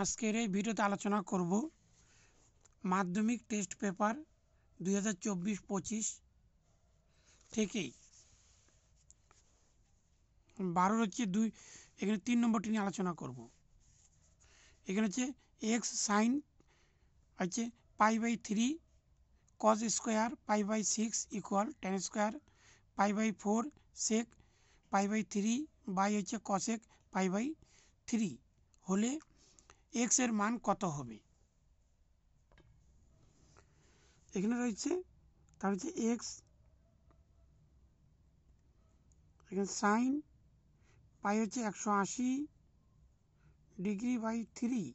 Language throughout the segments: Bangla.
আজকের এই ভিডিওতে আলোচনা করব মাধ্যমিক টেস্ট পেপার 2024-25 থেকেই 12 হচ্ছে 2 এখানে 3 নম্বরটি নিয়ে আলোচনা করব। এখানে হচ্ছে এক্স সাইন হচ্ছে π/3 cos square π/6 equal tan square π/4 sec π/3 by হচ্ছে cosec π/3 হলে এক্স এর মান কত হবে। এখানে রয়েছে তার হচ্ছে এক্স এখানে সাইন পাই হচ্ছে 180 ডিগ্রি বাই 3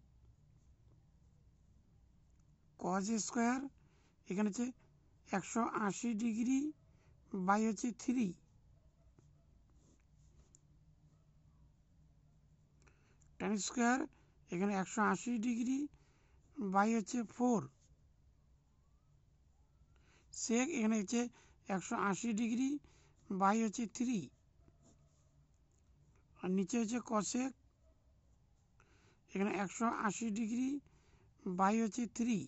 কজ স্কোয়ার এখানে হচ্ছে 180 ডিগ্রি বাই হচ্ছে 3 tan স্কোয়ার এখানে 180 ডিগ্রি বাই হচ্ছে 4 সেক এখানে হচ্ছে 180 ডিগ্রি বাই হচ্ছে 3 আর নিচে হচ্ছে কসেক এখানে 180 ডিগ্রি বাই হচ্ছে 3।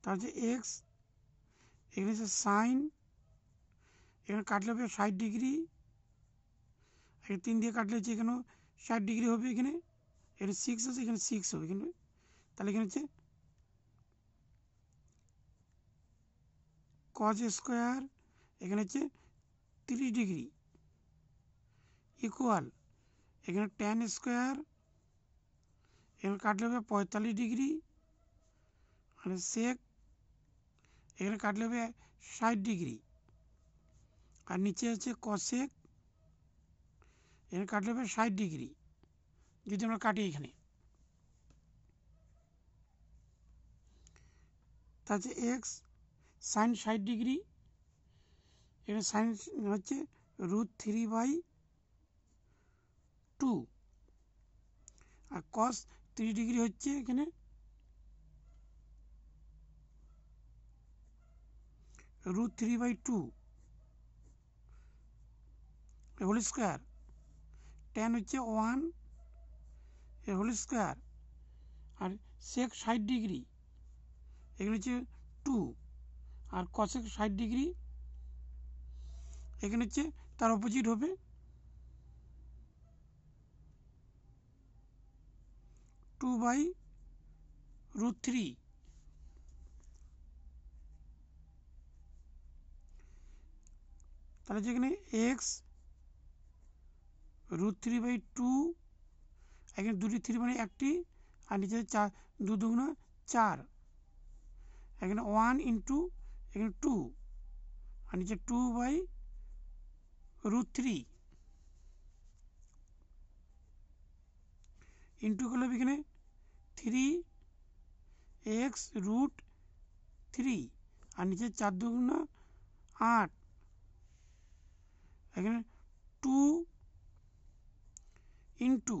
তার হচ্ছে এক্স এখানে হচ্ছে সাইন এখানে কাটলে হবে 60 ডিগ্রি, এখানে 3 দিয়ে কাটলে হচ্ছে এখানেও 60 ডিগ্রি হবে, এখানে 6 আছে, এখানে 6 হবে এখানে, তাহলে এখানে হচ্ছে কজ স্কোয়ার এখানে হচ্ছে 30 ডিগ্রি ইকুয়াল এখানে tan স্কোয়ার এখানে কাটলে হবে 45 ডিগ্রি, মানে সেক এখানে কাটলে হবে 60 ডিগ্রি, আর নিচে হচ্ছে কসেক এখানে কাটলে হবে 60 ডিগ্রি। যদি আমরা কাটি এখানে তা হচ্ছে এক্স সাইন 60 ডিগ্রি এখানে সাইন হচ্ছে √3/2 আর কস 30 ডিগ্রি হচ্ছে এখানে √3/2 হোল স্কোয়ার, tan হচ্ছে 1 এর হোল স্কোয়ার, আর সেক 60 ডিগ্রি এখানে হচ্ছে 2 আর কসেক 60 ডিগ্রি এখানে হচ্ছে তার অপোজিট হবে 2/√3। তাহলে যেখানে এক্স √3/2 এখানে 2টি 3 মানে একটি, আর নিচে 4 2 2 4 এখানে 1 ইন্টু এখানে 2 আর নিচে 2/√3 ইন্টু করলে এখানে 3x√3 আর নিচে 4 2 8 এখানে 2 ইন্টু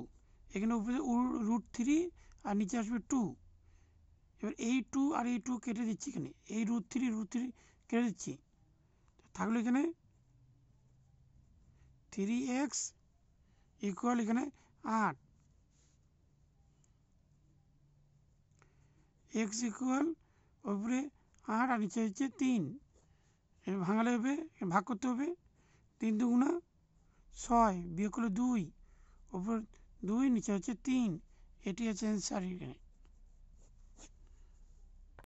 এখানে উপরে √3 আর নিচে আসবে 2। এবার এই 2 আর এই 2 কেটে দিচ্ছি, এখানে এই √3 কেটে দিচ্ছি, থাকলো এখানে 3x ইকুয়াল এখানে 8, এক্স ইকুয়াল উপরে 8 আর নিচে হচ্ছে 3, ভাঙালে হবে ভাগ করতে হবে 3 2 6 বিয়োগ করলে 2 উপর 2 নিচে হচ্ছে 3, এটি হচ্ছে অ্যান্সার এখানে।